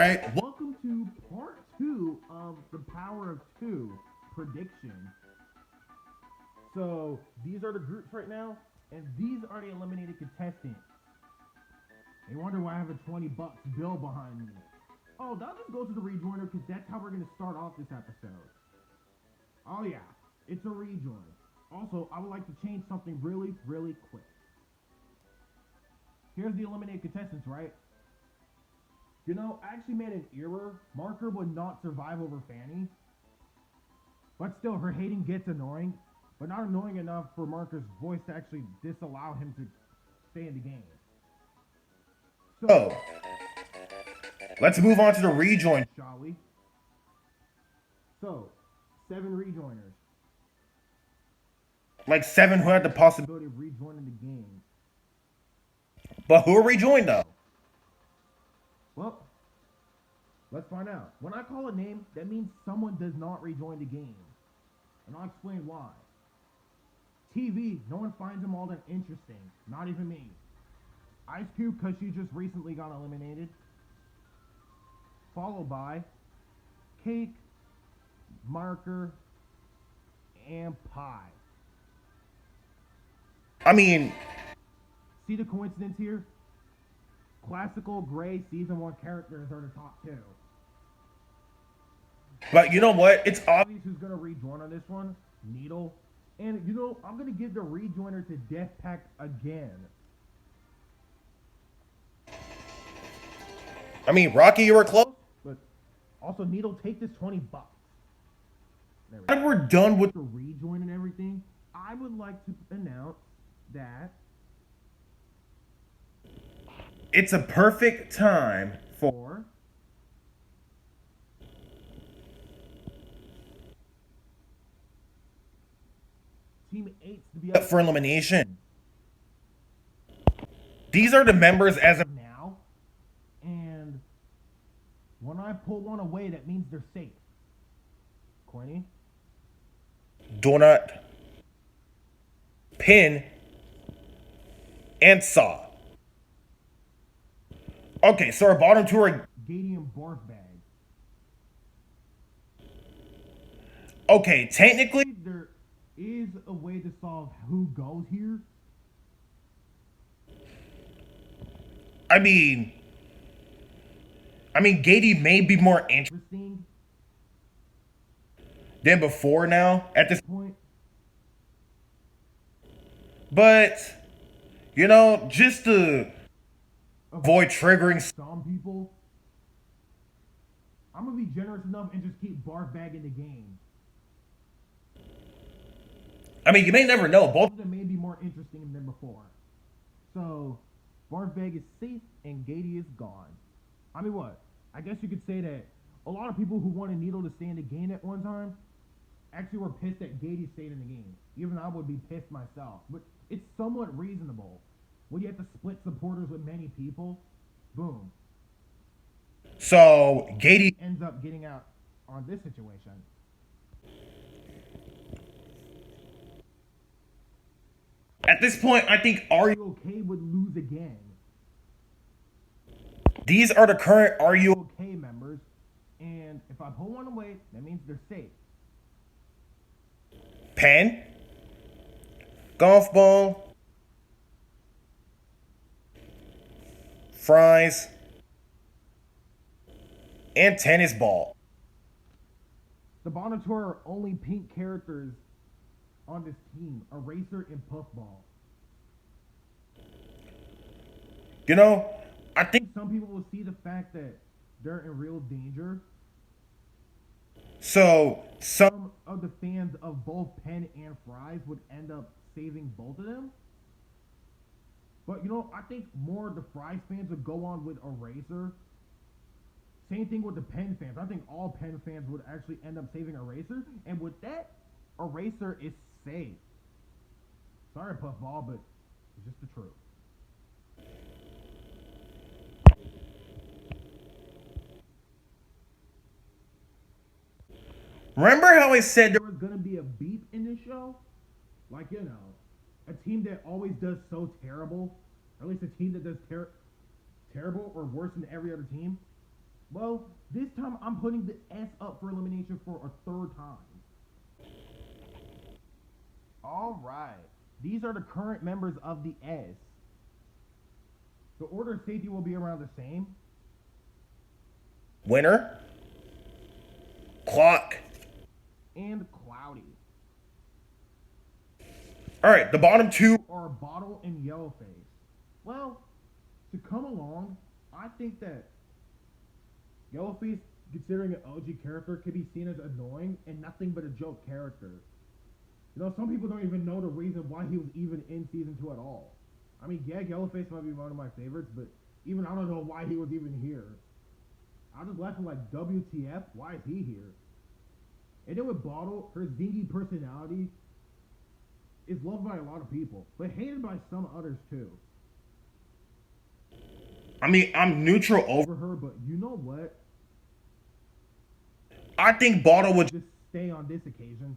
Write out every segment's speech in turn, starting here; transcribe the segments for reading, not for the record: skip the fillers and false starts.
right. Welcome to part two of the Power of Two prediction. So these are the groups right now, and these are the eliminated contestants. You wonder why I have a $20 bill behind me. Oh, that'll just go to the rejoiner because that's how we're gonna start off this episode. Oh yeah, it's a rejoin. Also, I would like to change something really, really quick. Here's the eliminated contestants, right? You know, I actually made an error. Marker would not survive over Fanny. But still, her hating gets annoying. But not annoying enough for Marker's voice to actually disallow him to stay in the game. So, let's move on to the rejoin. Shall we? So, 7 rejoiners. Like 7 who had the possibility. Possibility of rejoining the game. But who are rejoined though? Well, let's find out. When I call a name, that means someone does not rejoin the game. And I'll explain why. TV, no one finds them all that interesting. Not even me. Ice Cube, because she just recently got eliminated. Followed by Cake, Marker, and Pie. I mean, See the coincidence here? Classical Gray Season 1 characters are the top 2. but you know what? It's obvious. Obvious who's going to rejoin on this one? Needle. And, you know, I'm going to give the rejoiner to Death Pack again. I mean, Rocky, you were close. But also, Needle, take this $20. There we And we're done with. the rejoin and everything. I would like to announce that It's a perfect time for Team 8 to be up for elimination. These are the members as of now. And when I pull one away, that means they're safe. Coiny. Donut, Pin, and Saw. Okay, so our bottom 2 are. Gady and Barf Bag. Okay, technically, There is a way to solve who goes here. I mean, Gady may be more interesting Interesting than before now at this point. but you know, just to avoid triggering. Some people. I'm gonna be generous enough and just keep Barf Bag in the game. I mean, you may never know. Both. Both of them may be more interesting than before. So, Barf Bag is safe and Gady is gone. I mean, what? I guess you could say that a lot of people who wanted Needle to stay in the game at one time actually were pissed that Gady stayed in the game. Even I would be pissed myself. But it's somewhat reasonable. When you have to split supporters with many people, boom, So Gady. ends up getting out on this situation. At this point, I think Are You Okay would lose again. These are the current Are You Okay members, and if I pull one away, that means they're safe. Pen, Golf Ball, Fries, and Tennis Ball. The bottom 2 are only pink characters on this team: Eraser and Puffball. You know, I think Some people will see the fact that they're in real danger. so. Some Some of the fans of both Pen and Fries would end up saving both of them. But you know, I think more of the Fries fans would go on with Eraser. Same thing with the Pen fans. I think all Pen fans would actually end up saving Eraser. And with that, Eraser is safe. Sorry, Puffball, but it's just the truth. remember how I said There was gonna be a beep in this show, like, you know, a team that always does so terrible, or at least a team that does terrible or worse than every other team. Well, this time I'm putting the S up for elimination for a third time. All right. These are the current members of the S. The order of safety will be around the same. Winner. Clock. And Cloudy. All right, the bottom two are Bottle and Yellowface. Well, to come along, I think that Yellowface, considering an OG character, could be seen as annoying and nothing but a joke character. You know, some people don't even know the reason why he was even in season 2 at all. I mean, yeah, Yellowface might be one of my favorites, but even I don't know why he was even here. I just laughing like, WTF? Why is he here? And then with Bottle, her zingy personality is loved by a lot of people, but hated by some others too. I mean, I'm neutral over her, but you know what? I think Bottle would just stay on this occasion.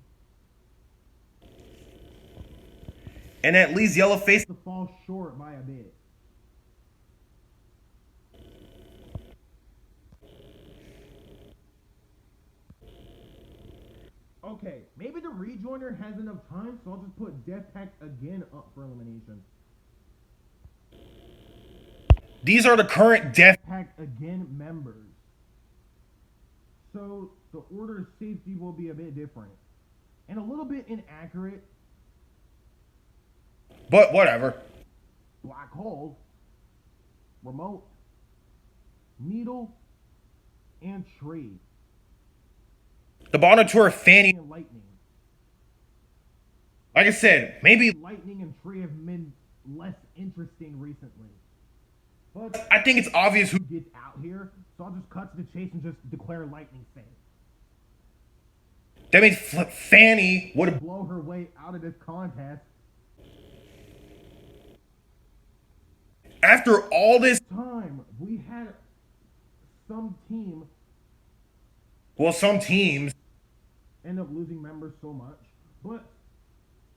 And at least Yellowface to fall short by a bit. Okay, maybe the rejoiner has enough time, so I'll just put Death Pact again up for elimination. These are the current Death Pact again members. So the order of safety will be a bit different. And a little bit inaccurate. But whatever. Black Hole, Remote, Needle, and Tree. The bottom two are Fanny and Lightning. Like I said, maybe Lightning and Tree have been less interesting recently. But I think it's obvious who gets out here, so I'll just cut to the chase and just declare Lightning safe. That means Fanny would blow her way out of this contest. After all this time, we had some team. Well, some teams end up losing members so much, but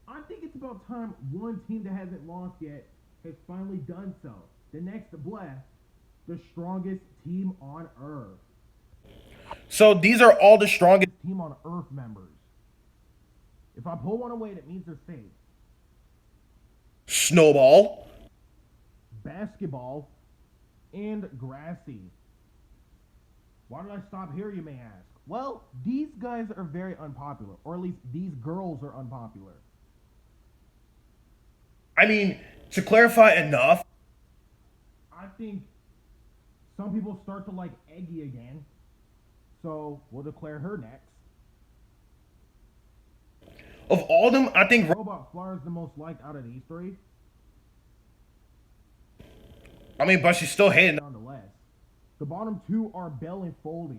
I think it's about time one team that hasn't lost yet has finally done so. The next Bless, the strongest team on Earth. So these are all the strongest team on Earth members. If I pull one away, that means they're safe. Snowball, Basketball, and Grassy. Why did I stop here, you may ask? Well, these guys are very unpopular, or at least these girls are unpopular. I mean, to clarify enough, I think some people start to like Eggy again, so we'll declare her next. Of all of them, I think Robot Flower is the most liked out of these three. I mean, but she's still hitting. Nonetheless, the bottom two are Belle and Foley.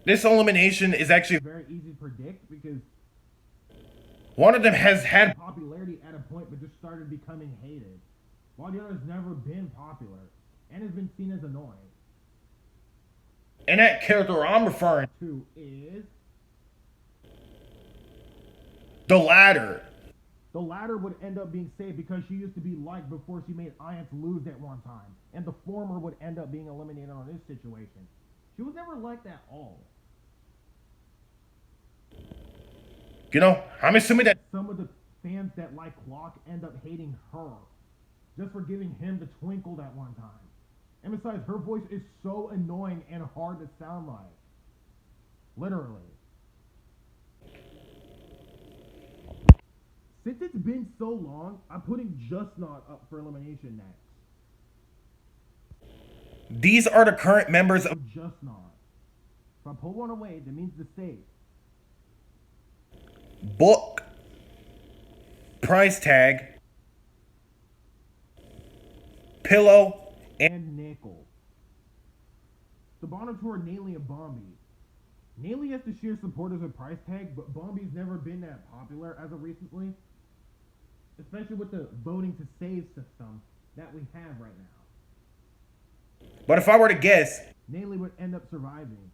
This elimination is actually very easy to predict because one of them has had popularity at a point but just started becoming hated, while the other's never been popular and has been seen as annoying. And that character I'm referring to is the latter. The latter would end up being saved because she used to be liked before she made Iance lose at one time. And the former would end up being eliminated on this situation. She was never liked at all. You know, I'm assuming that some of the fans that like Clock end up hating her just for giving him the twinkle that one time. And besides, her voice is so annoying and hard to sound like. Literally. Since it's been so long, I'm putting Just Not up for elimination next. These are the current members of Just Not. If I pull one away, that means the save. Book. Price tag. Pillow. And Nickel. The bottom two are Naley and Bombi. Naley has the sheer supporters of Price Tag, but Bombi's never been that popular as of recently. Especially with the voting to save system that we have right now. But if I were to guess, Naley would end up surviving.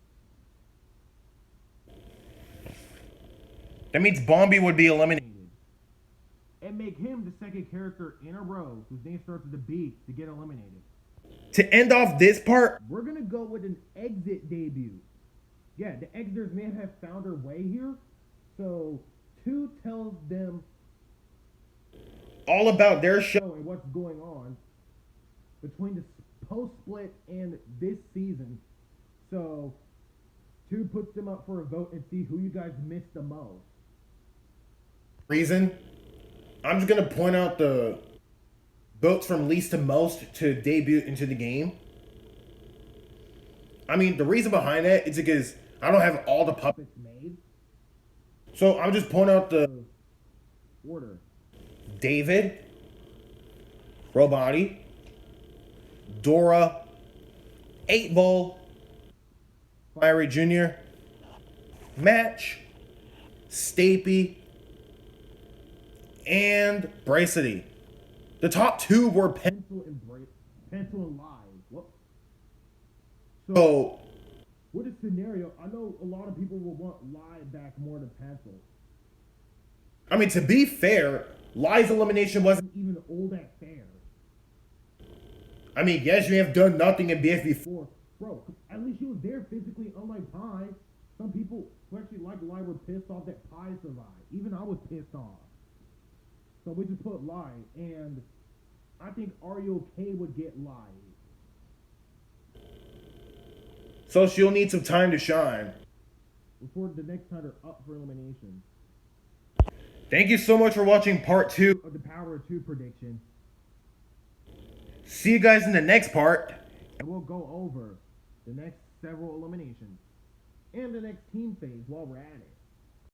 That means Bombi would be eliminated. and make him the second character in a row whose name starts with a B to get eliminated. To end off this part, We're gonna go with an exit debut. Yeah, the exiters may have found their way here, so 2 tells them all about their show. and what's going on between the post split and this season. So 2 puts them up for a vote and see who you guys missed the most. Reason, I'm just gonna point out the votes from least to most to debut into the game. I mean, the reason behind that is because I don't have all the puppets made. So I'm just pointing out the Order. David, Robati, Dora, 8 Ball, Fiery Jr., Match, Stapy, and Bracety. The top 2 were Pencil and Live. What? So, with a scenario, I know a lot of people will want Live back more than Pencil. I mean, to be fair, Lie's elimination wasn't Even all that fair. I mean, yes, you have done nothing in BF before. Bro, at least she was there physically, unlike Pie. Some people who actually like Live were pissed off that Pie survived. Even I was pissed off. So we just put Live, and I think REOK would get Live. So she'll need some time to shine. Before the next time they're up for elimination. Thank you so much for watching part 2 Of the Power of 2 prediction. See you guys in the next part. And we'll go over the next several eliminations. And the next team phase while we're at it.